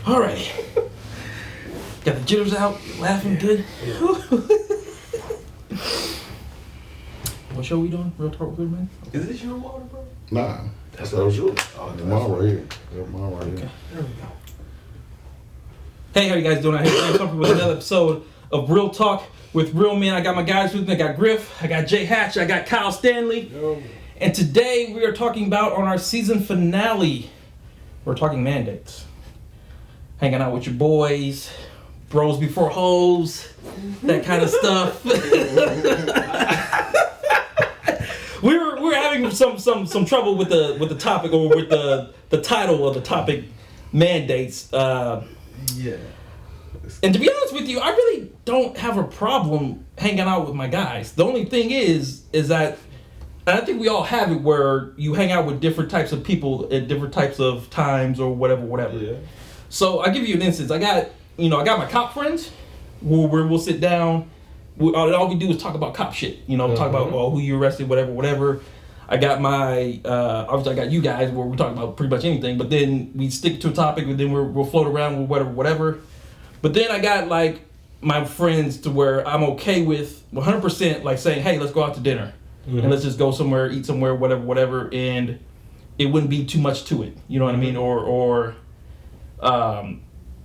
All right. Got the jitters out, laughing good. Yeah. What show we doing? Real Talk with Good Man? Okay. Is this your water, bro? Nah. That's what yours. Oh, mine right here. Yeah, mine right Okay. here. There we go. Hey, how you guys doing out here? I'm coming with another episode of Real Talk with Real Men. I got my guys with me. I got Griff, I got Jay Hatch, I got Kyle Stanley. Yo. And today we are talking about on our season finale, we're talking mandates. Hanging out with your boys, bros before hoes, that kind of stuff. we're having some trouble with the topic, or with the title of the topic, mandates. Yeah. And to be honest with you, I really don't have a problem hanging out with my guys. The only thing is that, and I think we all have it, where you hang out with different types of people at different types of times or whatever. Yeah. So I'll give you an instance. I got my cop friends where we'll sit down. All we do is talk about cop shit. Talk about who you arrested, whatever. I got my obviously I got you guys where we talk about pretty much anything. But then we stick to a topic, and then we'll float around with whatever. But then I got like my friends to where I'm okay with 100% like saying, hey, let's go out to dinner. Mm-hmm. And let's just go somewhere, eat somewhere, whatever. And it wouldn't be too much to it. You know what I mean? Or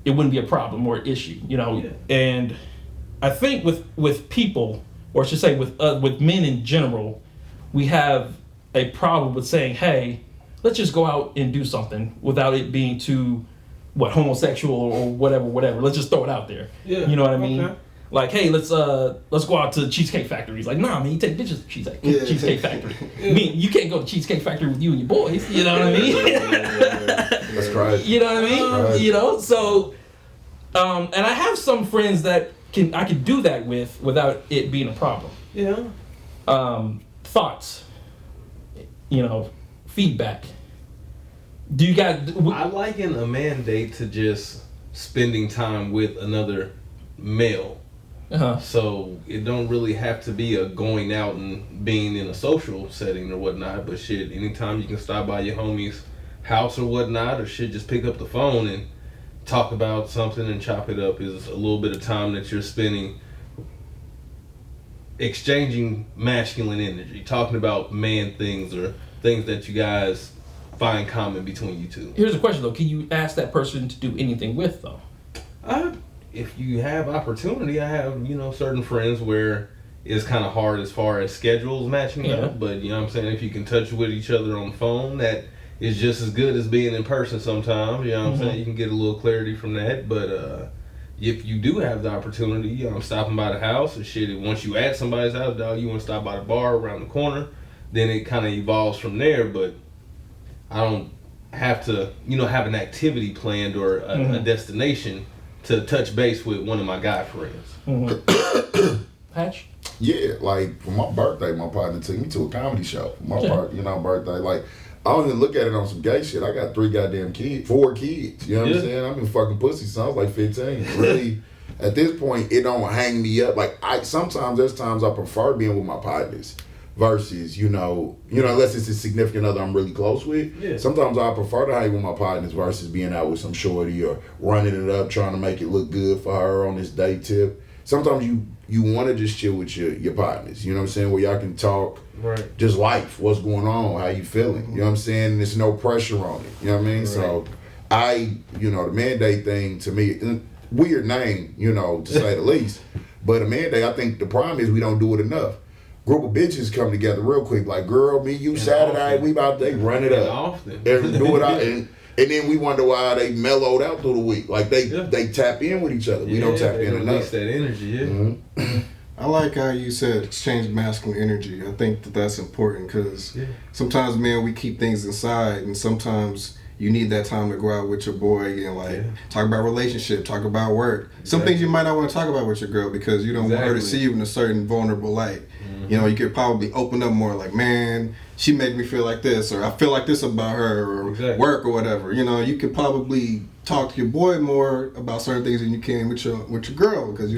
it wouldn't be a problem or issue, Yeah. And I think with people, or I should say with men in general, we have a problem with saying, hey, let's just go out and do something without it being too, homosexual or whatever. Let's just throw it out there. Yeah. You know what I mean? Okay. Like, hey, let's go out to Cheesecake Factory. It's like, nah, man, you take bitches to Cheesecake Factory. I mean, you can't go to Cheesecake Factory with you and your boys. You know what I mean? That's right. You know what I mean? Right. So, and I have some friends that I could do that without it being a problem. Yeah. Thoughts. Feedback. Do you guys? I liken a mandate to just spending time with another male. Uh-huh. So it don't really have to be a going out and being in a social setting or whatnot, but shit, anytime you can stop by your homie's house or whatnot, or shit, just pick up the phone and talk about something and chop it up is a little bit of time that you're spending exchanging masculine energy, talking about man things or things that you guys find common between you two. Here's a question though: can you ask that person to do anything with though? If you have opportunity, I have certain friends where it's kind of hard as far as schedules matching up. But you know what I'm saying, if you can touch with each other on the phone, that is just as good as being in person sometimes. You know what I'm saying, you can get a little clarity from that. But if you do have the opportunity, stopping by the house or shit, once you at somebody's house, dog, you want to stop by the bar around the corner, then it kind of evolves from there. But I don't have to, have an activity planned or a destination to touch base with one of my guy friends. Patch? Yeah, like for my birthday, my partner took me to a comedy show. My birthday, like I don't even look at it on some gay shit. I got 4 kids. You know what I'm saying? I've been fucking pussy since I was like 15. Really, at this point, it don't hang me up. Like sometimes there's times I prefer being with my partners versus, unless it's a significant other I'm really close with. Yeah. Sometimes I prefer to hang with my partners versus being out with some shorty or running it up, trying to make it look good for her on this date tip. Sometimes you want to just chill with your partners, you know what I'm saying, where y'all can talk just life, what's going on, how you feeling, you know what I'm saying, and there's no pressure on it, you know what I mean? Right. So the mandate thing to me, weird name, to say the least, but a mandate, I think the problem is we don't do it enough. Group of bitches come together real quick, like, girl, me, you, Saturday, we about to run it up. Often. Do it out, and then we wonder why they mellowed out through the week. Like, they tap in with each other. We don't tap in enough. Release that energy, Mm-hmm. I like how you said exchange masculine energy. I think that's important because sometimes, man, we keep things inside, and sometimes you need that time to go out with your boy and talk about relationship, talk about work. Some things you might not want to talk about with your girl because you don't want her to see you in a certain vulnerable light. Mm-hmm. You could probably open up more like, man, she made me feel like this, or I feel like this about her, or work or whatever. You could probably talk to your boy more about certain things than you can with your girl because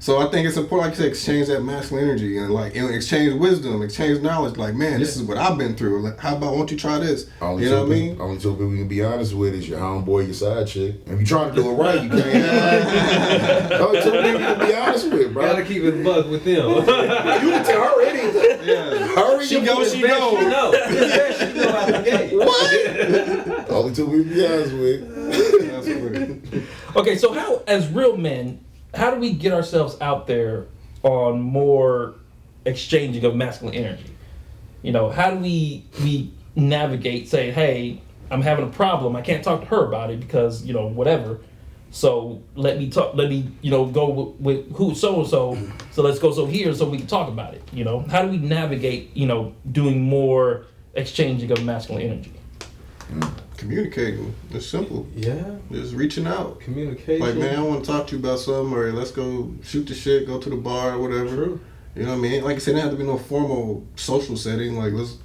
So I think it's important, like you said, exchange that masculine energy and like exchange wisdom, exchange knowledge. Like, man, this is what I've been through. Like, how about, won't you try this? Only you know what I mean? Only two people you can be honest with is your homeboy, your side chick. If you're trying to do it right, you can't. Only two people you can be honest with, bro. Gotta keep it buck with them. You can tell her anything. Yeah. Hurry, She goes, she goes. You know out the gate. What? Only two people you can be honest with. That's weird. Okay, so how, as real men, how do we get ourselves out there on more exchanging of masculine energy? You know, how do we navigate saying, hey, I'm having a problem. I can't talk to her about it because, you know, whatever. So let me, you know, go with who so-and-so. So let's go here so we can talk about it. You know, how do we navigate, you know, doing more exchanging of masculine energy? Communicating. It's simple. Yeah. Just reaching out. Communication. Like, man, I want to talk to you about something, or let's go shoot the shit, go to the bar, or whatever. True. You know what I mean? Like I said, it doesn't have to be no formal social setting. Like, let's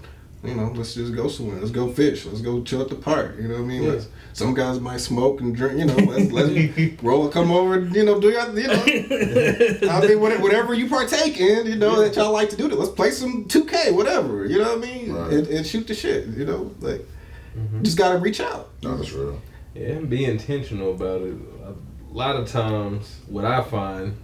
just go somewhere. Let's go fish. Let's go chill at the park. You know what I mean? Yeah. Some guys might smoke and drink. You know, let's roll, come over. You know, do your, you know. I mean, whatever you partake in, you know, that y'all like to do. Let's play some 2K, whatever. You know what I mean? Right. And shoot the shit. You know, like just gotta reach out. No, that's real. Yeah, and be intentional about it. A lot of times, what I find,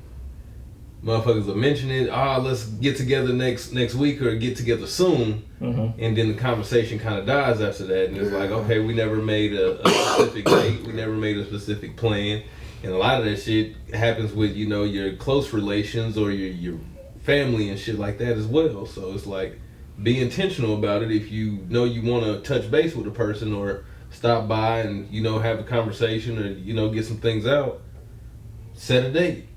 motherfuckers will mention it. Let's get together next week or get together soon, and then the conversation kind of dies after that. And it's like, okay, we never made a specific date. We never made a specific plan. And a lot of that shit happens with, you know, your close relations or your family and shit like that as well. So it's like, be intentional about it. If you know you want to touch base with a person or stop by and, you know, have a conversation or, you know, get some things out, set a date.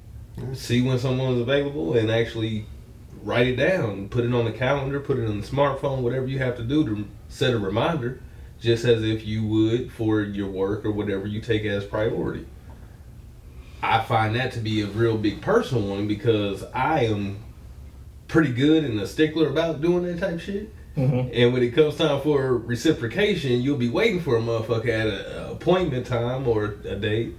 See when someone's available and actually write it down. Put it on the calendar, put it on the smartphone, whatever you have to do to set a reminder, just as if you would for your work or whatever you take as priority. I find that to be a real big personal one because I am pretty good and a stickler about doing that type of shit. And when it comes time for reciprocation, you'll be waiting for a motherfucker at an appointment time or a date,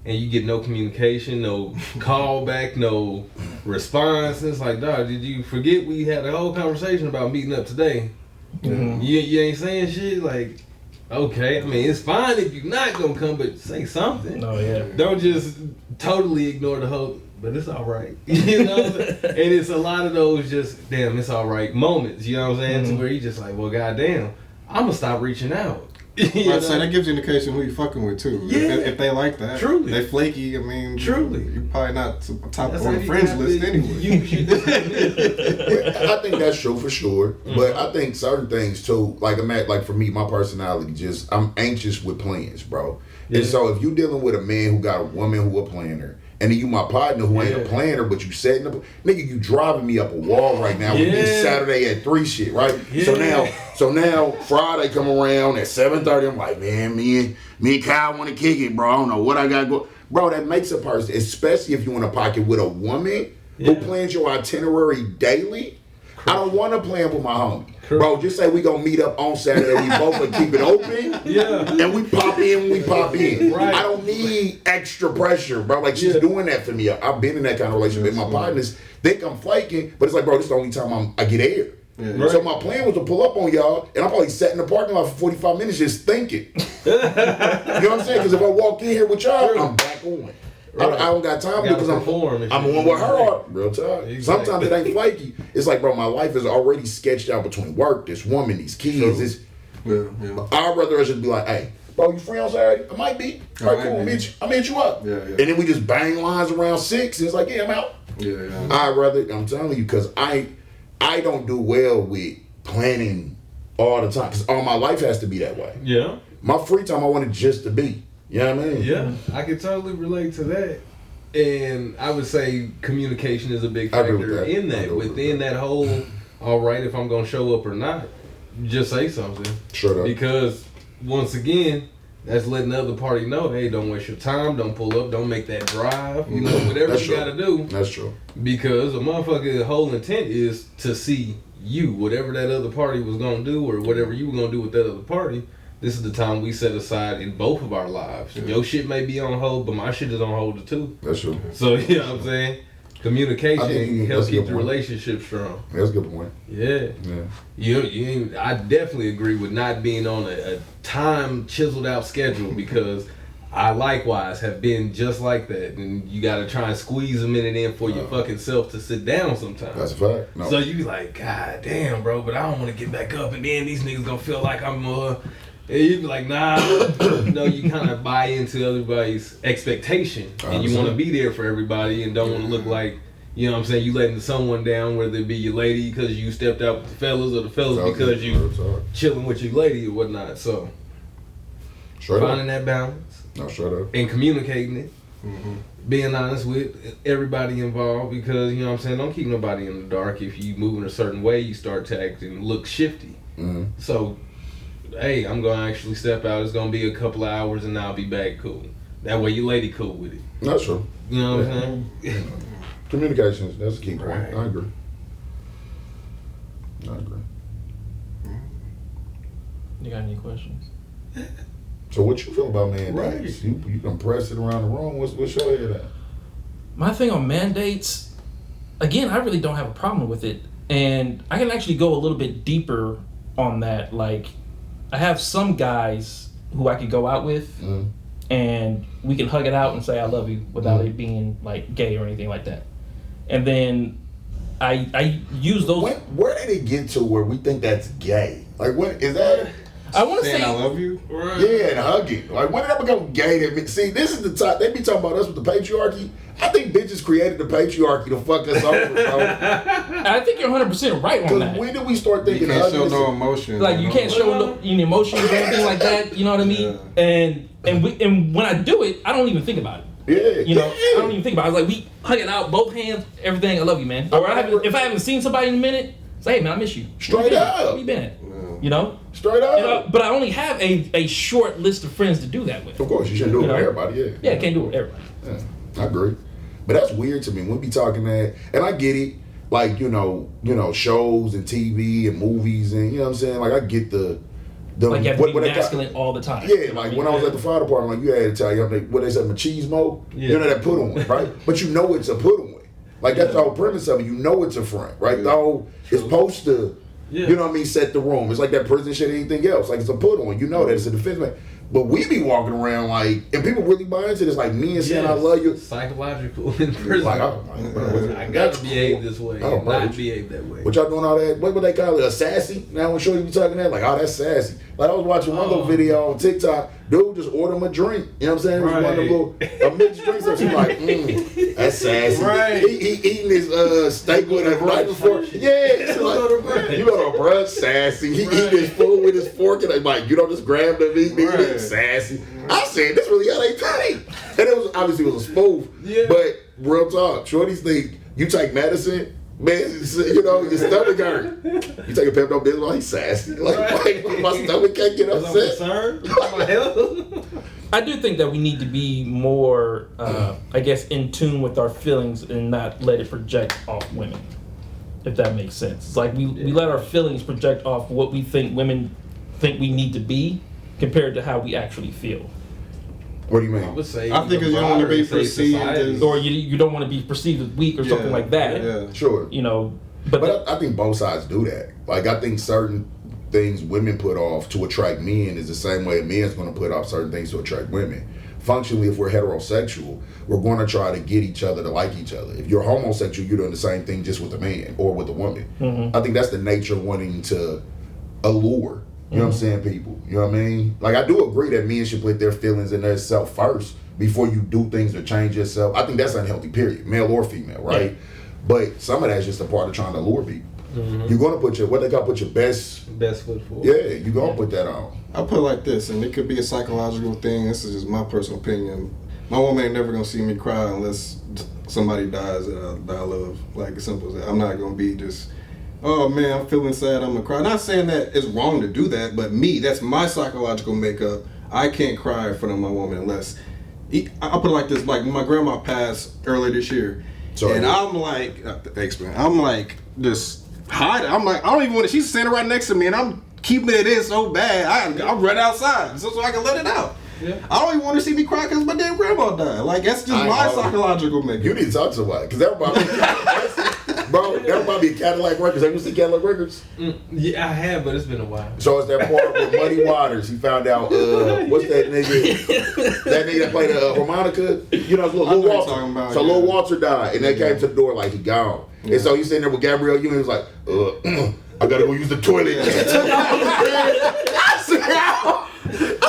and you get no communication, no call back, no response. It's like, dog, did you forget we had a whole conversation about meeting up today? You ain't saying shit? Like, okay, I mean, it's fine if you're not gonna come, but say something. Oh, yeah. Don't just totally ignore the whole, but it's all right. You know? And it's a lot of those just, damn, it's all right moments, you know what I'm saying? To where you just like, well, goddamn, I'm gonna stop reaching out. I'd say that gives you an indication who you fucking with too. Yeah. If they like that. Truly. They flaky, I mean. Truly. You're probably not top That's on how the you friends have list to anyway. use it. I think that's true for sure. But I think certain things too, like for me, my personality, just I'm anxious with plans, bro. And so if you dealing with a man who got a woman who a planner, and then you my partner who ain't a planner, but you setting up, nigga, you driving me up a wall right now. We did Saturday at 3 shit, right? So now Friday come around at 7:30. I'm like, man, me and Kyle want to kick it, bro. I don't know what I got go. Bro, that makes a person, especially if you in a pocket with a woman who plans your itinerary daily. I don't want to plan with my homie. Bro, just say we gonna meet up on Saturday. We both will keep it open. And we pop in when we pop in. Right. I don't need extra pressure, bro. Like, she's doing that for me. I've been in that kind of relationship. My partners think I'm flaking, but it's like, bro, this is the only time I get air. So my plan was to pull up on y'all, and I'm probably sat in the parking lot for 45 minutes just thinking. You know what I'm saying? Because if I walk in here with y'all, I'm back on. I don't got time because I'm on with her real time. Exactly. Sometimes it ain't flaky. It's like, bro, my life is already sketched out between work, this woman, these kids. I'd rather us just be like, hey, bro, you free on Saturday? I might be. All right, cool, I'll meet you up. And then we just bang lines around 6, and it's like, yeah, I'm out. I'd rather, I'm telling you, because I don't do well with planning all the time, because all my life has to be that way. My free time, I want it just to be. You know what I mean? I can totally relate to that. And I would say communication is a big factor in that. Within that whole, all right, if I'm going to show up or not, just say something. Sure. Because, once again, that's letting the other party know, hey, don't waste your time, don't pull up, don't make that drive, you know, whatever you got to do. That's true. Because a motherfucker's whole intent is to see you, whatever that other party was going to do or whatever you were going to do with that other party. This is the time we set aside in both of our lives. Your shit may be on hold, but my shit is on hold too. That's true. So, you know what I'm saying? Communication helps that's a keep good the point. relationship strong. That's a good point. Yeah. I definitely agree with not being on a time chiseled out schedule because I likewise have been just like that, and you got to try and squeeze a minute in for your fucking self to sit down sometimes. That's a fact. No. So you be like, God damn, bro, but I don't want to get back up, and then these niggas gonna feel like I'm and you be like, nah, you kind of buy into everybody's expectation, and you want to be there for everybody, and don't want to look like, you know what I'm saying, you letting someone down, whether it be your lady because you stepped out with the fellas, or the fellas because you chilling with your lady or whatnot. So finding that balance. No, shut up. And communicating it. Being honest with everybody involved, because, you know what I'm saying, don't keep nobody in the dark. If you move in a certain way, you start to act and look shifty. So, hey, I'm going to actually step out. It's going to be a couple of hours and I'll be back cool. That way your lady cool with it. That's true. You know what I'm saying? Communication, that's a key point. Right. I agree. You got any questions? So what you feel about mandates? Right. You can press it around the room. What's your head at? My thing on mandates, again, I really don't have a problem with it. And I can actually go a little bit deeper on that. Like, I have some guys who I could go out with and we can hug it out and say I love you without it being like gay or anything like that. And then I use those. Where did it get to where we think that's gay? Like, what is that? I want to Saying say I love you. Yeah, and hugging. Like, when did that become gay? See, this is the top. They be talking about us with the patriarchy. I think bitches created the patriarchy to fuck us over, bro. I think you're 100% right on Because that. when did we start You thinking can't hugging show is- no emotion. Like, you can't show no any emotions or anything like that. You know what I mean? And when I do it, I don't even think about it. Yeah, You know, I don't even think about it. It's like we hug it out, both hands, everything. I love you, man. Or if I haven't seen somebody in a minute, say, hey, man, I miss you. Straight up. Where you been at? You know? Straight up. You know, but I only have a short list of friends to do that with. Of course, you shouldn't do it You with know? everybody. Yeah. Yeah, I can't do it with everybody. Yeah, I agree. But that's weird to me. We be talking that, and I get it. Like, you know, shows and TV and movies, and you know what I'm saying. Like, I get the Like, you have to be what they masculine all the time. Yeah, You know like what when I was at the fire department, like you had to tell you what they said, machismo. You know that put on, right? But you know it's a put on. Like that's the whole premise of it. You know it's a front, right? The whole it's supposed to, you know what I mean, set the room. It's like that prison shit, anything else. Like it's a put on. You know that it's a defense man. But we be walking around like, and people really buy into this, like me and saying I love you. Psychological in prison. Like, I gotta behave this way and not behave that way. What y'all doing all that? What would they call it? A sassy? Now when Shorty be talking that, like, oh, that's sassy. Like I was watching one little video on TikTok. Dude just order him a drink. You know what I'm saying? It was one of the little a mixed drinks. So she's like, that's sassy. Right. He eating his steak with a night before. Yeah. So like, you go to brunch, sassy. He eating his food with his fork and like, you don't just grab the meat, nigga. Right. Sassy. I said, this really how they think. And it was obviously it was a spoof. Yeah. But real talk, Shorties think you take medicine. Man, you know, your stomach hurt. You take a Pepto Bismol, he's sassy. Like my stomach can't get upset. I do think that we need to be more, I guess, in tune with our feelings and not let it project off women, if that makes sense. It's like we let our feelings project off what we think women think we need to be compared to how we actually feel. What do you mean? I would say I think it's you don't want to be perceived as, Or you don't want to be perceived as weak or something like that. Yeah. Sure. You know, but I think both sides do that. Like, I think certain things women put off to attract men is the same way a man's going to put off certain things to attract women. Functionally, if we're heterosexual, we're going to try to get each other to like each other. If you're homosexual, you're doing the same thing just with a man or with a woman. Mm-hmm. I think that's the nature of wanting to allure. You know what I'm saying, people? You know what I mean? Like, I do agree that men should put their feelings in their self first before you do things to change yourself. I think that's unhealthy, period, male or female, right? Yeah. But some of that's just a part of trying to lure people. Mm-hmm. You're going to put your best foot forward. Yeah, you're going to put that on. I put it like this, and it could be a psychological thing. This is just my personal opinion. My woman ain't never going to see me cry unless somebody dies that I love. Like, as simple as that. I'm not going to be just... oh man, I'm feeling sad, I'm gonna cry. Not saying that it's wrong to do that, but me, that's my psychological makeup. I can't cry in front of my woman unless, I'll put it like this, like my grandma passed earlier this year. Sorry. And I'm like, thanks man, I'm like, just hiding. I'm like, I don't even want to, she's standing right next to me and I'm keeping it in so bad, I'll run outside so I can let it out. I don't even want to see me cry because my damn grandma died. Like, that's just my psychological makeup. You need to talk to somebody, because bro, that might be Cadillac Records. Have you seen Cadillac Records? Yeah, I have, but it's been a while. So it's that part with Muddy Waters. He found out, what's that nigga? That nigga that played harmonica? You know, Lil Walter. About, so Lil Walter died, and they came to the door like he gone. Yeah. And so he's sitting there with Gabrielle Union. He was like, I gotta go use the toilet. I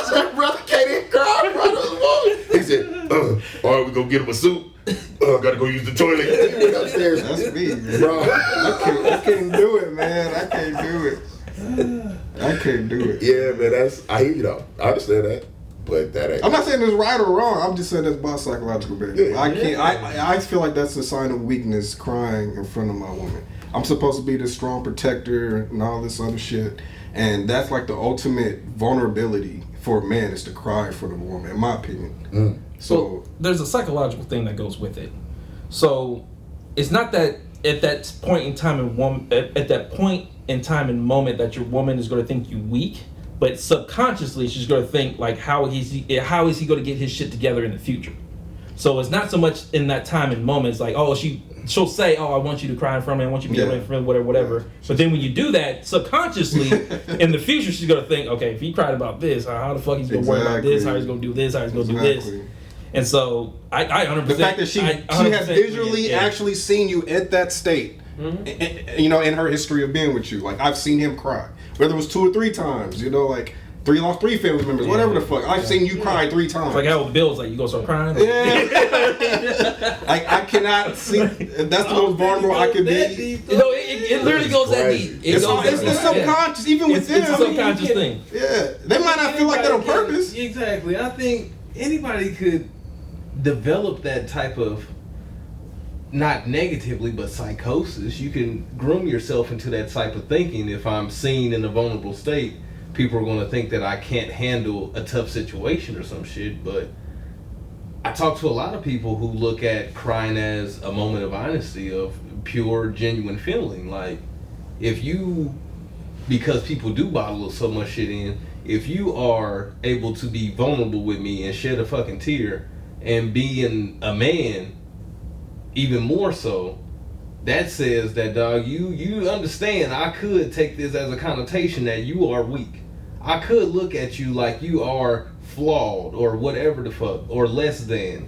said, brother, can't even cry, brother. He said, all right, we go get him a suit. I gotta go use the toilet. He went upstairs. That's me, man. Bro. I can't do it, man. I can't do it. Yeah, man, I hear you though. I understand that. But that ain't. I'm not saying it's right or wrong. I'm just saying that's my psychological barrier. Yeah. I feel like that's a sign of weakness, crying in front of my woman. I'm supposed to be this strong protector and all this other shit, and that's like the ultimate vulnerability for a man is to cry in front of a woman, in my opinion. So there's a psychological thing that goes with it. So it's not that at that point in time at that point in time and moment that your woman is going to think you weak. But subconsciously, she's going to think, like, how is he going to get his shit together in the future? So it's not so much in that time and moment. It's like, she'll say, I want you to cry in front of me. I want you to be away from me, whatever. But then when you do that, subconsciously, in the future, she's going to think, okay, if he cried about this, how the fuck he's going to worry about this? How he's going to do this? How he's going to do this? And so I 100%. The fact that she has visually actually seen you at that state, you know, in her history of being with you. Like, I've seen him cry. Whether it was 2 or 3 times, you know, like lost 3 family members, whatever the fuck. I've seen you cry 3 times. It's like how the Bills, like, you gonna start crying? Yeah. Like, I cannot see. That's the most vulnerable I could be. You know, it literally goes that deep. It's subconscious, even with them. It's a subconscious thing. Yeah. They might not feel like that on purpose. Exactly. I think anybody could develop that type of, not negatively, but psychosis. You can groom yourself into that type of thinking. If I'm seen in a vulnerable state, people are going to think that I can't handle a tough situation or some shit. But I talk to a lot of people who look at crying as a moment of honesty, of pure, genuine feeling. Like, if you, because people do bottle so much shit in, if you are able to be vulnerable with me and shed a fucking tear and being a man, even more so, that says that, dog, you understand I could take this as a connotation that you are weak. I could look at you like you are flawed or whatever the fuck, or less than,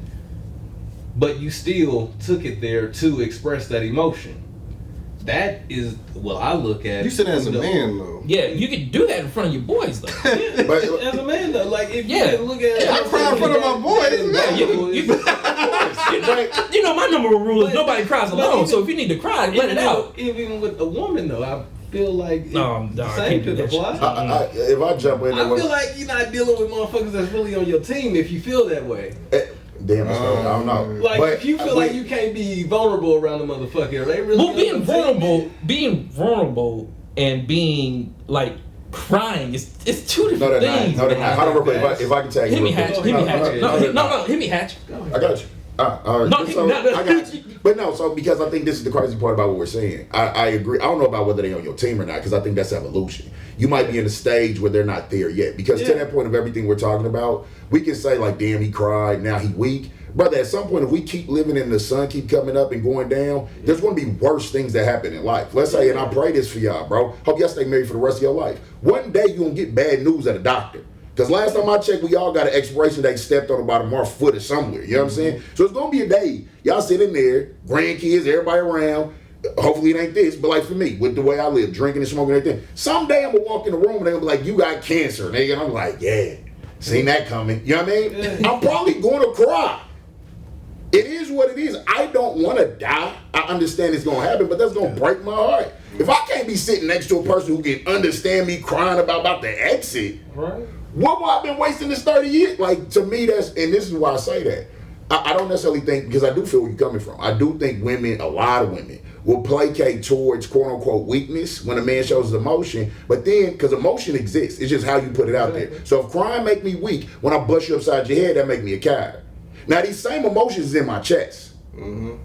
but you still took it there to express that emotion. That is what I look at. You said as a man, though. Yeah, you can do that in front of your boys, though. Yeah, but as a man, though, like, if you can look at it, I cry in front of my boys. You know, my number one rule is nobody cries alone. So if you need to cry, let it out. Even with a woman, though, I feel like same could apply. If I jump in, I feel like you're not dealing with motherfuckers that's really on your team if you feel that way. Damn, I don't know. Like, but if you feel like you can't be vulnerable around a motherfucker, they really. Well, being vulnerable and being like crying is it's 2 different things. No, they're not. Hold on real quick. If I can tag you. Hit me, Hatch. No, hit me, Hatch. I got you. I got you. But no, so because I think this is the crazy part about what we're saying. I agree. I don't know about whether they're on your team or not, because I think that's evolution. You might be in a stage where they're not there yet. Because to that point of everything we're talking about, we can say like, damn, he cried, now he weak. Brother, at some point, if we keep living in the sun, keep coming up and going down, there's going to be worse things that happen in life. Let's say, and I pray this for y'all, bro. Hope y'all stay married for the rest of your life. One day, you're going to get bad news at a doctor. Because last time I checked, we all got an expiration date stepped on about a March foot or somewhere. You know what I'm saying? So it's going to be a day. Y'all sitting there, grandkids, everybody around. Hopefully it ain't this, but like for me, with the way I live, drinking and smoking and everything, someday I'm going to walk in the room and they're going to be like, you got cancer, nigga. And I'm like, yeah, seen that coming. You know what I mean? I'm probably going to cry. It is what it is. I don't want to die. I understand it's going to happen, but that's going to break my heart. If I can't be sitting next to a person who can understand me crying about the exit, right? What have I been wasting this 30 years? Like, to me, that's, and this is why I say that. I don't necessarily think, because I do feel where you're coming from. I do think women, a lot of women, will placate towards quote-unquote weakness when a man shows his emotion, but then, because emotion exists, it's just how you put it out there. So if crying make me weak, when I bust you upside your head, that make me a coward. Now, these same emotions is in my chest. Mm-hmm.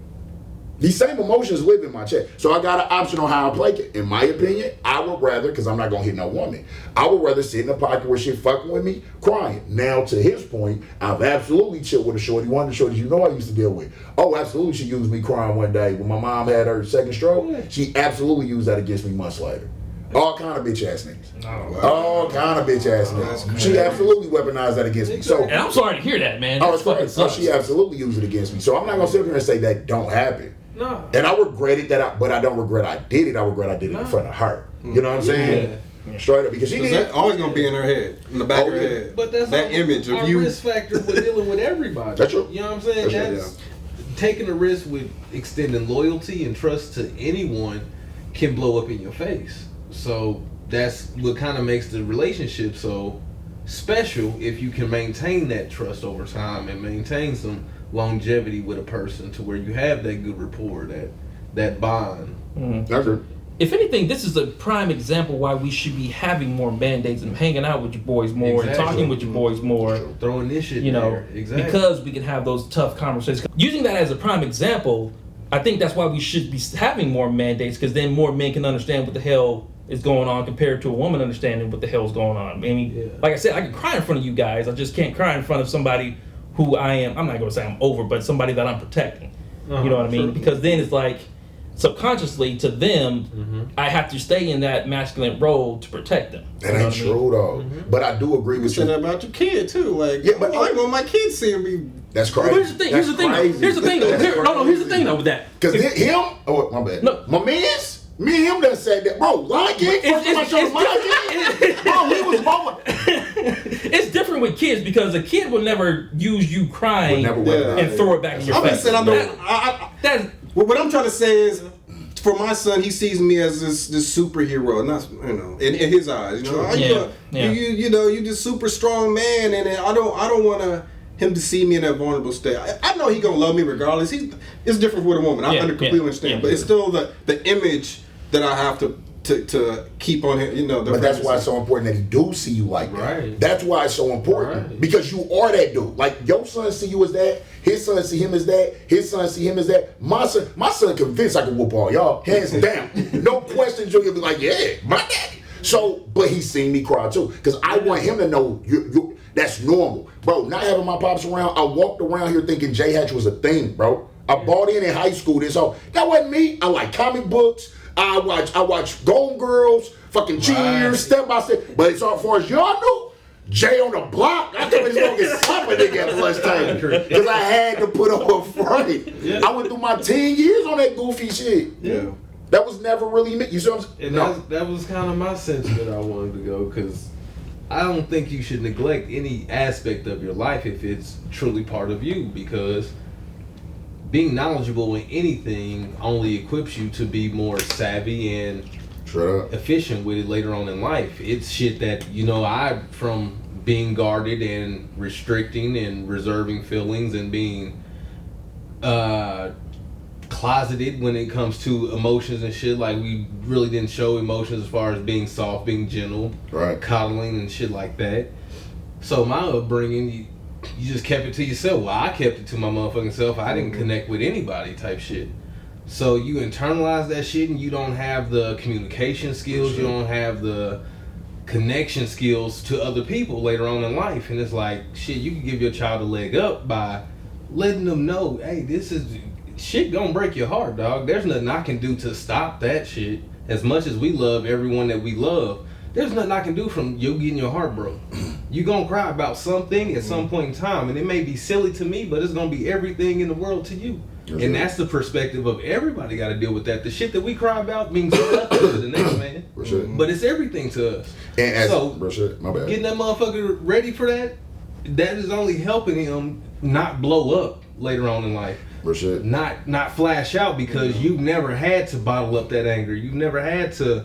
These same emotions live in my chest. So I got an option on how I play it. In my opinion, I would rather, because I'm not going to hit no woman, I would rather sit in a pocket where she fucking with me, crying. Now, to his point, I've absolutely chilled with a shorty. One of the shorties you know I used to deal with. Oh, absolutely, she used me crying one day. When my mom had her second stroke, she absolutely used that against me months later. All kind of bitch ass niggas. Oh, wow. All kind of bitch ass niggas. She absolutely weaponized that against me. So, and I'm sorry to hear that, man. oh, That it's fucking crazy. So sucks. she absolutely used it against me. So I'm not gonna sit here and say that don't happen. No. And I regretted that, but I don't regret I did it. I regret I did it in front of her. You know what I'm saying? Straight up, because she Because did. that's always gonna be in her head, in the back of her head. But that's that image our of you. risk factor with dealing with everybody. That's true. You know what I'm saying? That's true, Taking a risk with extending loyalty and trust to anyone can blow up in your face. So that's what kind of makes the relationship so special if you can maintain that trust over time and maintain some longevity with a person to where you have that good rapport, that bond. That's true. If anything, this is a prime example why we should be having more mandates and hanging out with your boys more and Exactly. talking with your boys more. Throwing this shit You know, there. Exactly. because we can have those tough conversations. Using that as a prime example, I think that's why we should be having more mandates, because then more men can understand what the hell is going on compared to a woman understanding what the hell is going on. I mean, Yeah. like I said, I can cry in front of you guys. I just can't cry in front of somebody who I'm not going to say I'm over, but somebody that I'm protecting. You know what I mean? True. Because then it's like, subconsciously to them, I have to stay in that masculine role to protect them. That ain't true though. But I do agree You with said that you. about your kid too. Like, Yeah, yeah, but- but I want my kids seeing me. That's crazy. Here's the thing. Here's the thing. Though. Here's the thing. Though. Here's the thing though with that. Because him, oh my bad. No. My man's, me and him done said that, bro. Lion King, first time I showed Lion King, bro, he was mama. It's different with kids because a kid will never use you crying Would never weaponize and throw it back in your I'm face. just saying, I know. That's What I'm trying to say is, for my son, he sees me as this superhero, not in his eyes. You know, you just super strong man, and I don't want him to see me in that vulnerable state. I know he gonna love me regardless. It's different with a woman. I completely understand, but it's still the image that I have to keep on him. But that's why it's so important that he do see you like that. Right. That's why it's so important. Right. Because you are that dude. Like your son see you as that, his son see him as that, his son see him as that. My son convinced I can whoop all y'all. Hands down. No questions, you'll be like, yeah, my daddy. So, but he's seen me cry too. Because I want him to know you that's normal. Bro, not having my pops around, I walked around here thinking J Hatch was a thing, bro. I bought in high school this all. That wasn't me. I like comic books. I watch Golden Girls, fucking Cheers, Step by Step. But as far as y'all knew, Jay on the block, I thought he was gonna get slapped at nigga at lunchtime because I had to put on a front. Yeah. I went through my 10 years on that goofy shit. Yeah. That was never really me. You see what I'm saying? And No. that was kind of my sense that I wanted to go, because I don't think you should neglect any aspect of your life if it's truly part of you, because being knowledgeable in anything only equips you to be more savvy and Shut up. efficient with it later on in life. It's shit that, I, from being guarded and restricting and reserving feelings and being closeted when it comes to emotions and shit. Like, we really didn't show emotions as far as being soft, being gentle, Right. coddling and shit like that. So my upbringing, you just kept it to yourself. Well, I kept it to my motherfucking self. I didn't connect with anybody type shit. So you internalize that shit and you don't have the communication skills, you don't have the connection skills to other people later on in life. And it's like, shit, you can give your child a leg up by letting them know, hey, this is shit gonna break your heart, dog. There's nothing I can do to stop that shit. As much as we love everyone that we love, there's nothing I can do from you getting your heart broke. You gonna cry about something at some point in time, and it may be silly to me, but it's gonna be everything in the world to you. That's And right. that's the perspective of everybody got to deal with that. The shit that we cry about means nothing to the next man, Rashad. but it's everything to us. And as So, Rashad, my bad. Getting that motherfucker ready for that is only helping him not blow up later on in life. Rashad. Not flash out, because you've never had to bottle up that anger. You've never had to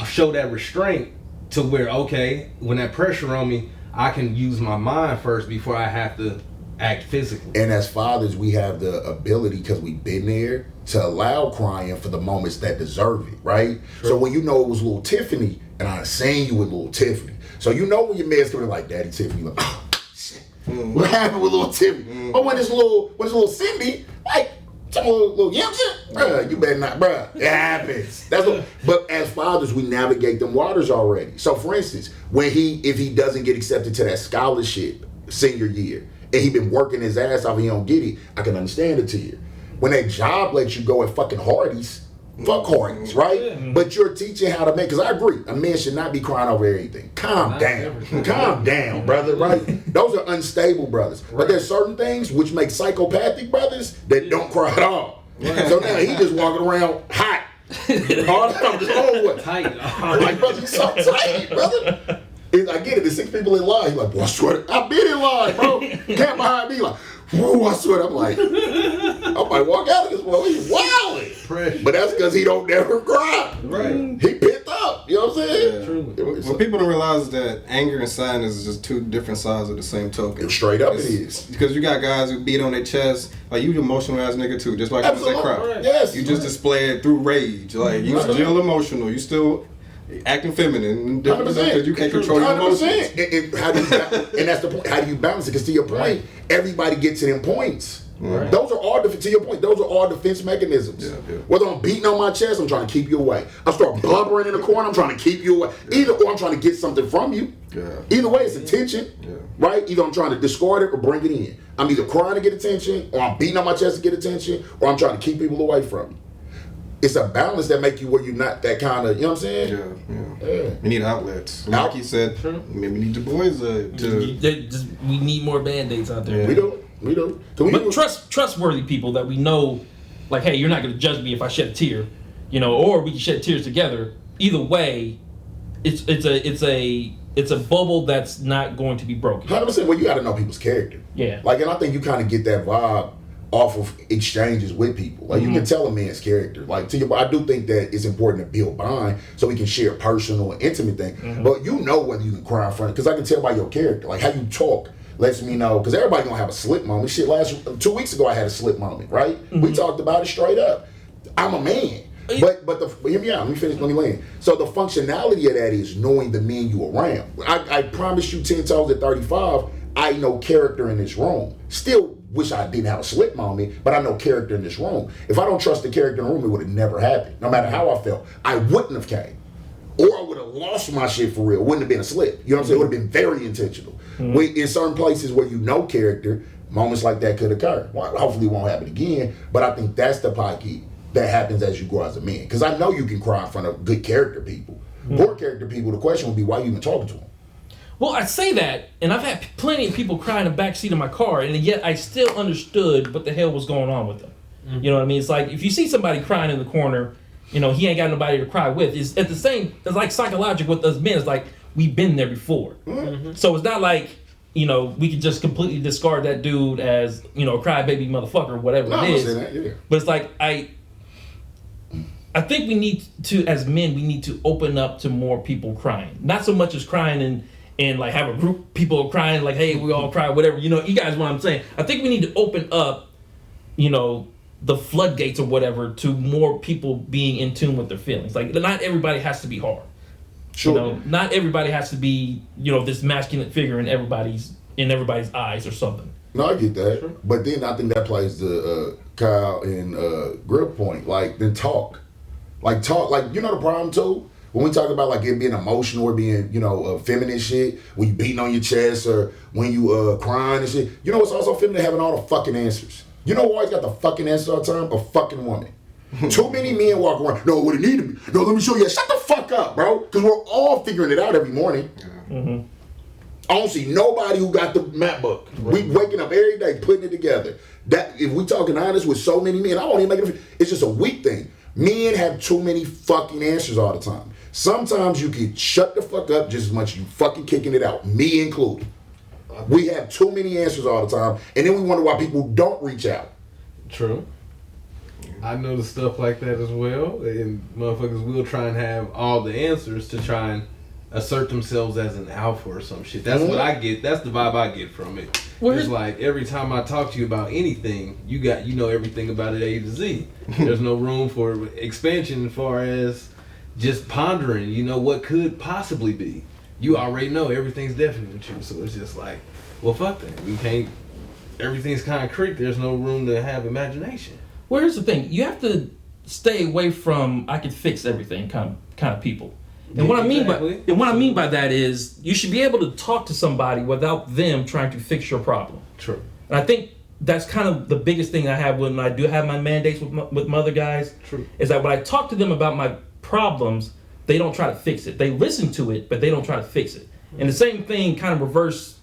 show that restraint to where, okay, when that pressure on me, I can use my mind first before I have to act physically. And as fathers, we have the ability, because we've been there, to allow crying for the moments that deserve it, right? So when you know it was little Tiffany, and I seen you with little Tiffany, so you know when your man's coming like, Daddy Tiffany, like, oh shit, what happened with little Tiffany? Or when it's little Cindy, like, Some little youngster, bruh, you better not, bruh. It happens. That's what. But as fathers, we navigate them waters already. So, for instance, if he doesn't get accepted to that scholarship senior year, and he been working his ass off and he don't get it, I can understand it to you. When that job lets you go at fucking Hardee's, fuck Hardee's, right? Yeah. But you're teaching how to make. Because I agree, a man should not be crying over everything. Calm down, brother. Right? Those are unstable brothers. Right. But there's certain things which make psychopathic brothers that don't cry at all. Right. So now he just walking around hot. All the time, just what? Tight. Like, brother, you so tight, brother. I get it. There's 6 people in line. He's like, boy, I swear, I've been in line, bro. Cat behind me, like, whoa, I swear. I'm like, I might walk out of this boy. He's wilding. But that's because he don't never cry. Right. He picked up. You know what I'm saying? Yeah. True. What people don't realize is that anger and sadness is just 2 different sides of the same token. Straight up it is. Because you got guys who beat on their chest. Like, you emotional ass nigga too. Just like you say cry. Right. Yes. You just display it through rage. Like, you still emotional. You still acting feminine, because you can't control your emotions. And that's the point. How do you balance it? Because to your point, everybody gets to them points. Right. Those are all to your point. Those are all defense mechanisms. Yeah. Whether I'm beating on my chest, I'm trying to keep you away. I start blubbering in the corner, I'm trying to keep you away. Either or I'm trying to get something from you. Yeah. Either way, it's attention. Yeah. Right? Either I'm trying to discard it or bring it in. I'm either crying to get attention, or I'm beating on my chest to get attention, or I'm trying to keep people away from you. It's a balance that make you where you're not that kind of, you know what I'm saying? Yeah. We need outlets. Like he said, we need the boys we need more Band-Aids out there. Yeah. We do. But trustworthy people that we know, like, hey, you're not going to judge me if I shed a tear, or we can shed tears together. Either way, it's a bubble that's not going to be broken. 100%. Well, you got to know people's character. Yeah. Like, and I think you kind of get that vibe off of exchanges with people. Like, you can tell a man's character. Like, I do think that it's important to build bond so we can share personal and intimate things. But you know whether you can cry in front, because I can tell by your character. Like, how you talk lets me know, because everybody gonna have a slip moment. Shit, 2 weeks ago I had a slip moment, right? We talked about it straight up. I'm a man. But hear me out, let me land. So the functionality of that is knowing the men you around. I promise you 10 toes at 35, I know character in this room. Still wish I didn't have a slip moment, but I know character in this room. If I don't trust the character in the room, it would have never happened. No matter how I felt, I wouldn't have came. Or I would have lost my shit for real. It wouldn't have been a slip. You know what I'm saying? It would have been very intentional. In certain places where you know character, moments like that could occur. Well, hopefully it won't happen again, but I think that's the pocket that happens as you grow as a man. Because I know you can cry in front of good character people. Poor character people, the question would be, why are you even talking to them? Well, I say that, and I've had plenty of people cry in the backseat of my car, and yet I still understood what the hell was going on with them. You know what I mean? It's like, if you see somebody crying in the corner, he ain't got nobody to cry with. It's at the same, it's like psychological with us men. It's like, we've been there before. So it's not like, we could just completely discard that dude as, a crybaby motherfucker, whatever it is. That, yeah. But it's like, I think we need to, as men, we need to open up to more people crying. Not so much as crying and like have a group of people crying, like, hey, we all cry, whatever. You guys know what I'm saying. I think we need to open up, the floodgates or whatever to more people being in tune with their feelings. Like, not everybody has to be hard. Sure. Not everybody has to be, this masculine figure in everybody's eyes or something. No, I get that. Sure. But then I think that plays the Kyle and Grip point. Like, then talk. Like, the problem too? When we talk about like it being emotional or being, feminine shit, when you beating on your chest or when you crying and shit, it's also feminine having all the fucking answers. You know who always got the fucking answer all the time? A fucking woman. Too many men walk around, no, what it need to be. No, let me show you. Shut the fuck up, bro. Because we're all figuring it out every morning. I don't see nobody who got the map book. Right. We waking up every day putting it together. That if we talking honest with so many men, I won't even make it. It's just a weak thing. Men have too many fucking answers all the time. Sometimes you can shut the fuck up just as much as you fucking kicking it out, me included. We have too many answers all the time, and then we wonder why people don't reach out. True. I notice stuff like that as well, and motherfuckers will try and have all the answers to try and assert themselves as an alpha or some shit. That's what I get. That's the vibe I get from it. It's like every time I talk to you about anything, you know everything about it A to Z. There's no room for expansion as far as just pondering, what could possibly be. You already know everything's definite with you, so it's just like, well, fuck that. We can't. Everything's concrete. There's no room to have imagination. Well, here's the thing: you have to stay away from "I can fix everything" kind of people. And what I mean by that is you should be able to talk to somebody without them trying to fix your problem. True. And I think that's kind of the biggest thing I have when I do have my mandates with my other guys. True. Is that when I talk to them about my problems, they don't try to fix it. They listen to it, but they don't try to fix it. And the same thing kind of reverse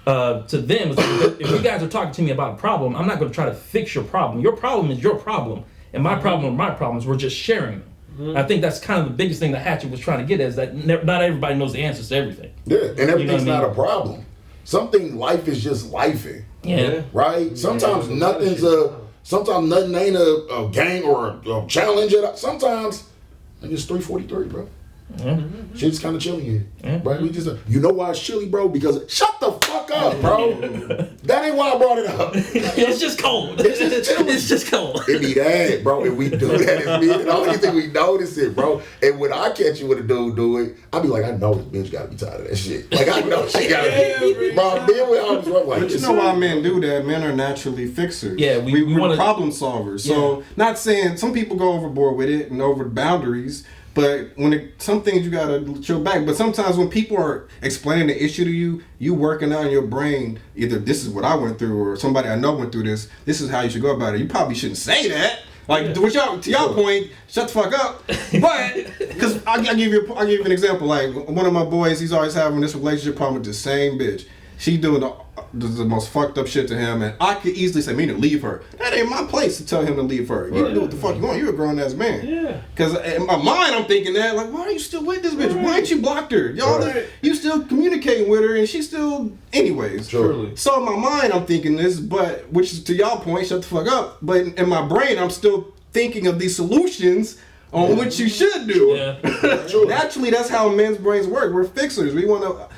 to them. Is like, if you guys are talking to me about a problem, I'm not going to try to fix your problem. Your problem is your problem, and my problem are my problems. We're just sharing them. I think that's kind of the biggest thing that Hatchet was trying to get at, is that not everybody knows the answers to everything. Yeah, and everything's not a problem. Life is just lifing. Yeah. Right? Sometimes nothing ain't a game or a challenge. Sometimes it's 3:43, bro. Mm-hmm. Shit's kind of chilly here. Right? We just, you know why it's chilly, bro? Because shut the fuck up, bro. That ain't why I brought it up. It's just cold. It's just cold. It be that, bro. And we do that as men. And the only thing we notice it, bro. And when I catch you with a dude do it, I be like, I know this bitch gotta be tired of that shit. Like, I know she gotta be. Bro, then we always run like, but you know why men do that? Men are naturally fixers. Yeah, we're problem solvers. So, not saying some people go overboard with it and over the boundaries. But some things you gotta chill back. But sometimes when people are explaining the issue to you, you working out in your brain, either this is what I went through or somebody I know went through this. This is how you should go about it. You probably shouldn't say that. Like to y'all point, shut the fuck up. But because I'll give you an example. Like one of my boys, he's always having this relationship problem with the same bitch. She doing the most fucked up shit to him, and I could easily say, "Me to leave her." That ain't my place to tell him to leave her. You can do what the fuck you want. You're a grown ass man. Yeah. Because in my mind, I'm thinking that, like, why are you still with this bitch? Why ain't you blocked her? You still communicating with her, and she's still, anyways. Truly. So in my mind, I'm thinking this, but which is to y'all point, shut the fuck up. But in my brain, I'm still thinking of these solutions on what you should do. Yeah. Naturally, that's how men's brains work. We're fixers. We want to.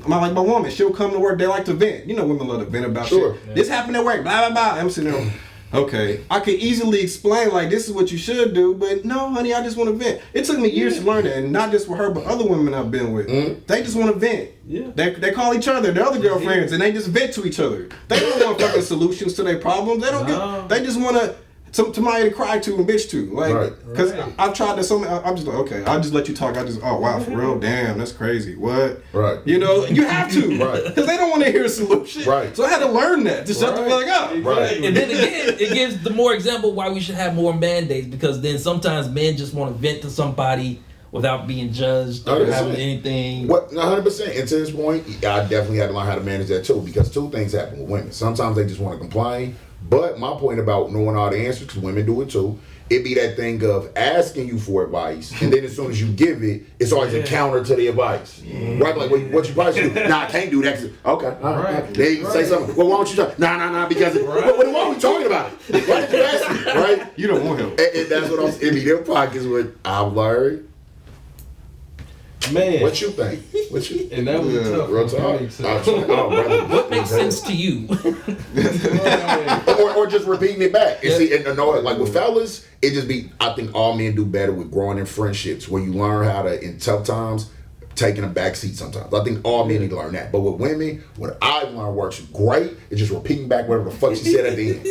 My woman, she'll come to work, they like to vent. You know women love to vent about shit. Yeah. This happened at work, blah, blah, blah. I'm sitting there, okay. I could easily explain, like, this is what you should do, but no, honey, I just want to vent. It took me years to learn that, and not just with her, but other women I've been with. They just want to vent. Yeah. They call each other, their other girlfriends, and they just vent to each other. They don't want fucking solutions to their problems. They don't they just want to somebody to cry to and bitch to, like, because I've tried to I'm just like, okay, I'll just let you talk. Oh wow, for real, damn, that's crazy. What? Right. You know, you have to, right? Because they don't want to hear a solution. Right. So I had to learn that to shut the fuck up. Right. And then again, it gives the more example why we should have more mandates, because then sometimes men just want to vent to somebody without being judged or having anything. What? 100%. And to this point, I definitely had to learn how to manage that too, because two things happen with women. Sometimes they just want to complain. But my point about knowing all the answers, because women do it too, it be that thing of asking you for advice, and then as soon as you give it, it's always a counter to the advice. Right? Like, what you probably should do? Nah, I can't do that. Okay. All right. Then you say something. Well, why don't you talk? Nah, because why are we talking about it? Why did you ask me? Right? You don't want him. And that's what I'm saying. In their pockets, what I've learned. Man, what you think? What you? And that was tough. Real talk. What makes sense to you? or just repeating it back. And see, and like with fellas, it just be. I think all men do better with growing in friendships, where you learn how to, in tough times, taking a back seat sometimes. I think all men need to learn that. But with women, what I've learned works great is just repeating back whatever the fuck she said at the end.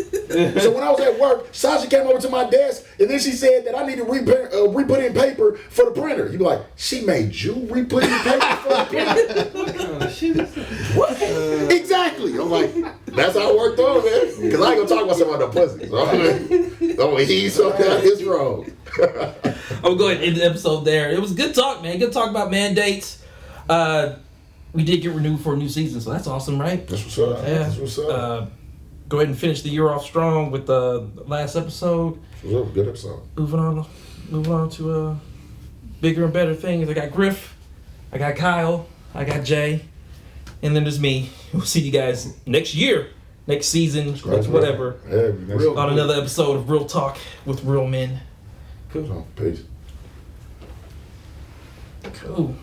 So when I was at work, Sasha came over to my desk, and then she said that I need to re-put in paper for the printer. You be like, she made you re-put in paper for the printer? What? Exactly. I'm like, that's how it worked on, man. Because I ain't gonna talk about some other pussy. So he's on his road. I'm going to end the episode there. It was good talk, man. Good talk about mandates. We did get renewed for a new season, so that's awesome, right? That's what's up. Yeah. That's what's up. Go ahead and finish the year off strong with the last episode. Good episode. Moving on to bigger and better things. I got Griff, I got Kyle, I got Jay, and then there's me. We'll see you guys next year, next season, next whatever. On another episode of Real Talk with Real Men. Peace. Cool.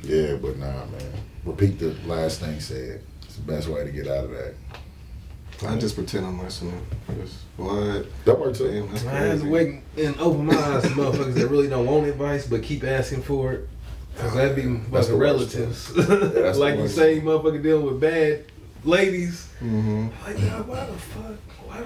Yeah, but nah, man. Repeat the last thing said. It's the best way to get out of that. I just pretend I'm listening. What? That works too. Damn, that's I had to crazy. wait and open my eyes to motherfuckers that really don't want advice but keep asking for it. Cause that'd be That's fucking the worst, relatives. that's like the you worst. say, motherfucker dealing with bad ladies. Mm-hmm. Like, dog, why the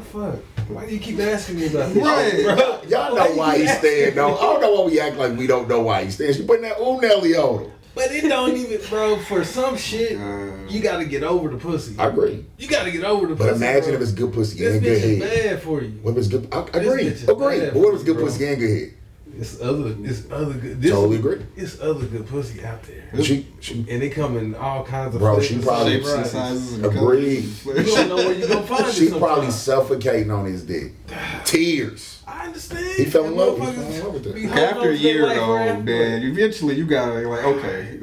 fuck? Why do you keep asking me about this? Right. shit, bro? Y'all know why he's staying though. I don't know why we act like we don't know why he's staying. She putting that Nelly on him. But it don't even, bro. For some shit, you gotta get over the pussy. I agree. You gotta get over the pussy. But imagine bro. if it's good pussy This and bitch good is head. bad for you. What if it's good? I agree. bitch is Agree. bad But what if it's for good you, pussy and good head? It's other good. Totally agree. It's other good pussy out there. And she And they come in all kinds of Bro, flavors she and probably- Shapes and varieties. sizes. And Agreed. You don't know where you gonna find it. she probably sometimes. suffocating on his dick. Tears. I understand. He fell in love. He Motherfuckers fell in love with that. be holding After on a to their year life though, forever. then eventually you gotta like, okay,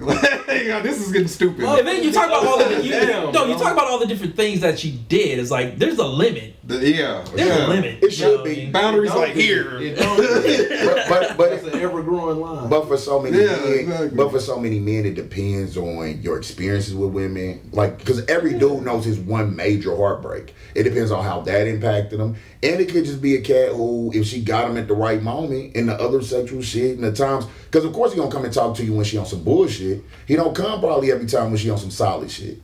this is getting stupid. And then you talk about all the you Damn, no, you bro. talk about all the different things that she did. It's like there's a limit. Yeah, There's a limit. It should you know what be. I mean? boundaries Don't like be. here. It don't be. But It's an ever growing line. But for so many Yeah, men, exactly. but for so many men, it depends on your experiences with women. Like, because every dude knows his one major heartbreak. It depends on how that impacted him, and it could just be a cat who, if she got him at the right moment, and the other sexual shit, and the times, because of course he gonna come and talk to you when she on some bullshit. He don't come probably every time when she on some solid shit.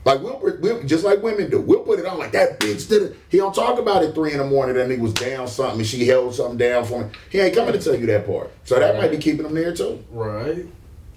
Like we'll just like women do. We'll put it on like that bitch did it. He don't talk about it 3 a.m. that he was down something and she held something down for him. He ain't coming to tell you that part. So that might be keeping him there too. Right.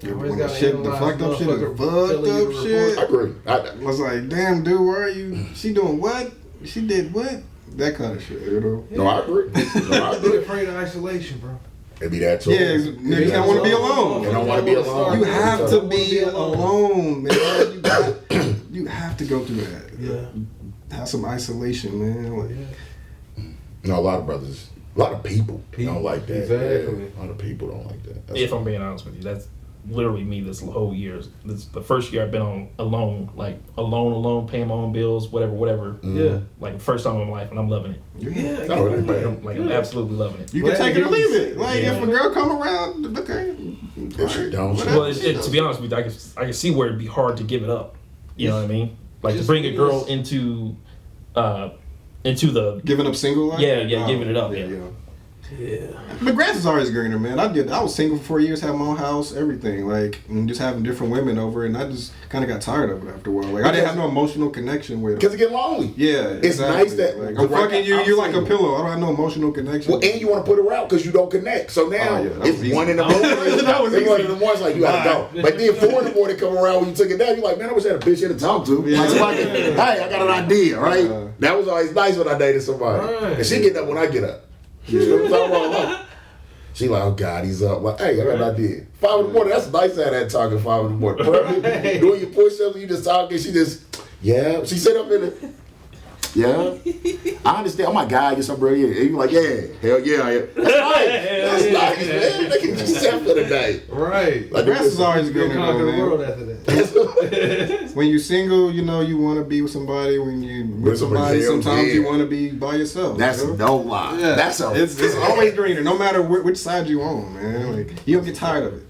When the shit, the fucked up shit, is fucked up I shit. agree. I was like, damn, dude, where are you? She doing what? She did what? That kind of shit, you know? No, I agree. No, I I'm agree. afraid of isolation, bro. It be that too. Yeah, niggas don't want to be alone. They don't wanna be alone. You have to Wanna be alone, man. You have to go through that. Yeah. Have some isolation, man. Like, You know, a lot of brothers, a lot of people don't like that. Exactly. Yeah, a lot of people don't like that. That's If I'm being honest with you, that's literally me this whole year. This the first year I've been on alone, like alone, paying my own bills, whatever. Yeah. Like first time in my life, and I'm loving it. Yeah. No, it ain't bad. Like I'm absolutely loving it. you can take it or leave it. Like, Yeah. if a girl come around, okay. If she don't, Whatever. Well, to be honest with you, I can see where it'd be hard to give it up. You know what I mean? Like to Just bring a girl is. into the Giving up single life? Yeah, giving it up, yeah. Yeah. But grass is always greener, man. I was single for 4 years, had my own house, everything, like, and just having different women over, and I just kind of got tired of it after a while. Like, I didn't have no emotional connection with because them. it get lonely. Yeah, It's exactly. nice that- like, I'm right fucking you. now, I'm You're like a single. pillow. I don't have no emotional connection. Well, and you want to put her out because you don't connect. So now Oh, yeah, that was it's easy. 1 in the morning. That was It's 1 easy. in the morning. It's like you gotta go. But then 4 in the morning come around when you took it down. You're like, man, I wish I had a bitch here to talk to. Yeah. Like, somebody, hey, I got an idea, right? Yeah. That was always nice when I dated somebody. Right. And she get up when I get up. She like, oh God, he's up. Like, hey, I got an idea. 5 in the morning. That's nice to have that talking 5 in the morning. Right. Doing your push-ups, you just talking. She just, yeah. She sit up in the. Yeah, I understand. I'm like, God, you're so brilliant. And you're like, yeah, hell yeah, I am. That's nice. That's nice, man. They can just set for the day. Right. Like, grass is always You'll greener, conquer the though, world man. after that. When you're single, you know you want to be with somebody. When you with somebody somebody, else, sometimes yeah. you want to be by yourself. That's you know? no lie. Yeah, That's a it's always greener, no matter which side you on, man. Like, you don't get tired of it.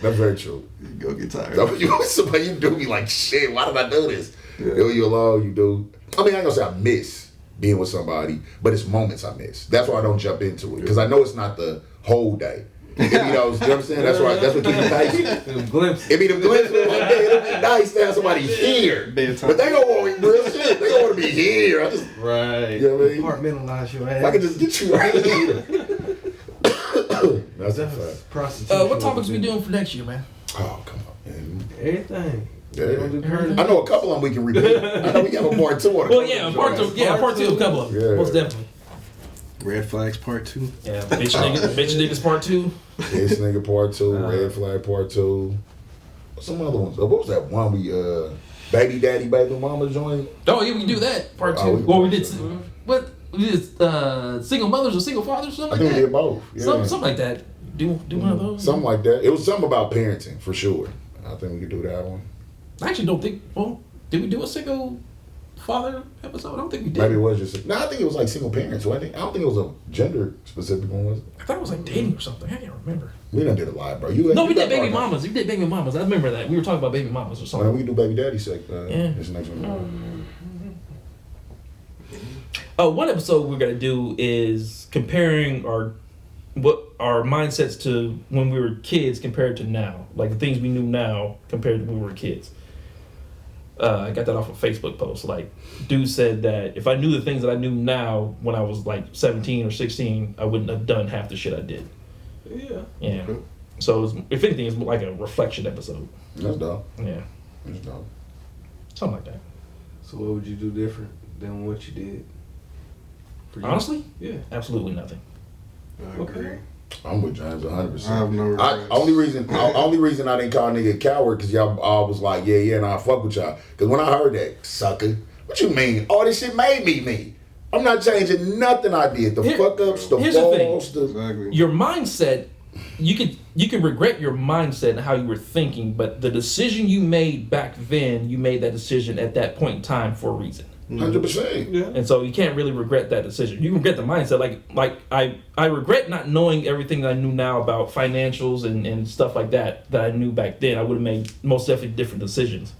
That's very true. You go get tired. So somebody you do be like, shit, why did I do this? Yeah. Leave you alone, you do. I mean, I ain't gonna say I miss being with somebody, but it's moments I miss. That's why I don't jump into it because I know it's not the whole day. It be those, you know what I'm saying? That's what keeps me patient. Them glimpses. It be them glimpses like, man, it'd be nice to have somebody here. Bedtime. But they don't want real shit. They don't want to be here. I just, Right. you know what I mean? Compartmentalize your ass. If I could just get you right here. That's a fact. Prostitution. what topics we doing for next year, man? Oh, come on, man. Everything. Yeah. We gonna do current I know a couple of them we can repeat. I know we have a part 2 on it. Well, yeah, part two, a couple of them. Yeah. Most definitely. Red Flags Part 2. Yeah, bitch niggas part 2. This nigga part 2, Red Flag part 2. Some other ones. What was that one we Baby Daddy, Baby Mama joined? Oh yeah, we can do that part 2. Oh, we Well, we can did do that. what? We did single mothers or single fathers, I something think like we that. did both. Yeah. Something like that. Do one of those. Something like that. It was something about parenting for sure. I think we could do that one. I actually don't think. Well, did we do a single father episode? I don't think we did. Maybe it was just. No, I think it was like single parents. Wasn't it? I don't think it was a gender specific one. Was it? I thought it was like dating or something. I can't remember. We done did a lot, bro. No, you we did got baby our- mamas. We did baby mamas. I remember that. We were talking about baby mamas or Well, something. we can do Baby Daddy sec. Yeah. This next one. One episode we're gonna do is comparing our mindsets to when we were kids compared to now, like the things we knew now compared to when we were kids. I got that off a Facebook post. Like, dude said that if I knew the things that I knew now when I was like 17 or 16, I wouldn't have done half the shit I did. Yeah. Yeah. So if anything, it's like a reflection episode. That's dope. Yeah. That's dope. Something like that. So what would you do different than what you did? For you? Honestly, Yeah. absolutely nothing. I agree. I'm with James 100%. I have no regrets. Only reason I didn't call nigga a coward because y'all all was like, yeah, nah, fuck with y'all. Because when I heard that, sucker, what you mean? All this shit made me me. I'm not changing nothing I did. The fuck ups, the here's the thing. falls, the Exactly. Your mindset, you can regret your mindset and how you were thinking, but the decision you made back then, you made that decision at that point in time for a reason. 100%. Yeah. And so you can't really regret that decision. You can regret the mindset. Like I regret not knowing everything that I knew now about financials and stuff like that I knew back then. I would have made most definitely different decisions.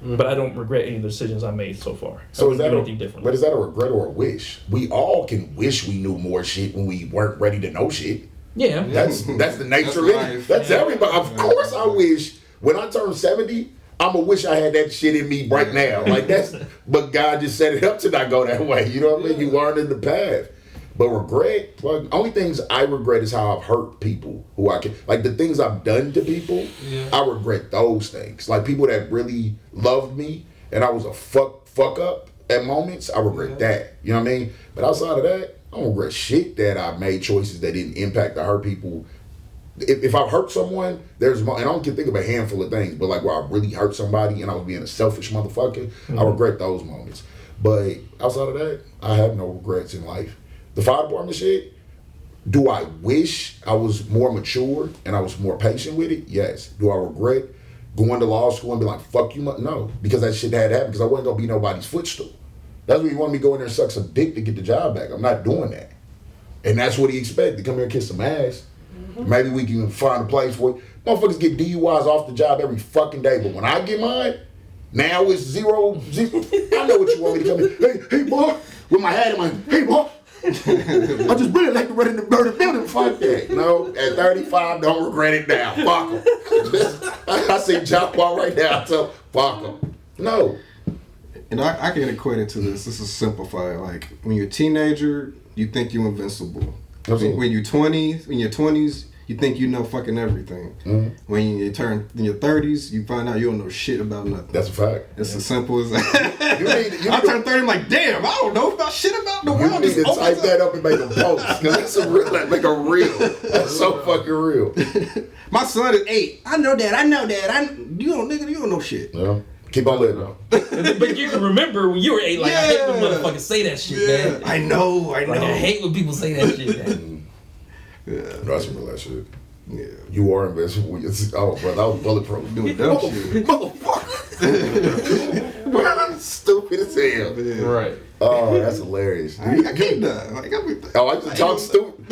But I don't regret any of the decisions I made so far. So I is that do anything different. but is that a regret or a wish? We all can wish we knew more shit when we weren't ready to know shit. Yeah. That's the nature That's of it. life. That's everybody. Of course, I wish when I turn 70, I'ma wish I had that shit in me right now. Like that's, but God just set it up to not go that way. You know what I mean? You learn in the path. But regret, well, only things I regret is how I've hurt people who I can, like the things I've done to people. Yeah. I regret those things. Like people that really loved me and I was a fuck up at moments. I regret that. You know what I mean? But outside of that, I don't regret shit that I made choices that didn't impact or hurt people. If I hurt someone, there's and I don't can think of a handful of things, but like where I really hurt somebody and I was being a selfish motherfucker, I regret those moments. But outside of that, I have no regrets in life. The fire department shit, do I wish I was more mature and I was more patient with it? Yes. Do I regret going to law school and be like, fuck you? No, because that shit had to happen because I wasn't going to be nobody's footstool. That's what he wanted me to go in there and suck some dick to get the job back. I'm not doing that. And that's what he expected, to come here and kiss some ass. Maybe we can find a place for it. Motherfuckers get DUIs off the job every fucking day, but when I get mine, now it's zero. I know what you want me to come in. Hey, boy, with my hat in my, hey, boy. I just really like to run in the building. Fuck that. No, at 35, don't regret it now. Fuck them. I see John Paul right now, so fuck them. No. And I can equate it to this. This is simplified. Like when you're a teenager, you think you're invincible. When you're 20s, you think you know fucking everything. When you turn in your 30s, you find out you don't know shit about nothing. That's a fact. It's as simple as that. You I turned 30, I'm like, damn, I don't know about shit about the You world. need to Just type opens that up and make a post. Because that's a real, like, make a reel. That's so fucking real. My son is 8. I know that. You don't know shit. Yeah. Keep on living though. But you can remember when you were 8, like I hate when motherfuckers say that shit, man. I know. Like I hate when people say that shit, man. That's some real that shit. Yeah. You are invincible. Oh, bro, that was bulletproof. Doing dumb shit. Motherfucker. Stupid as hell. Right. Oh, that's hilarious. I can't die. Like, Oh, I just talk stupid.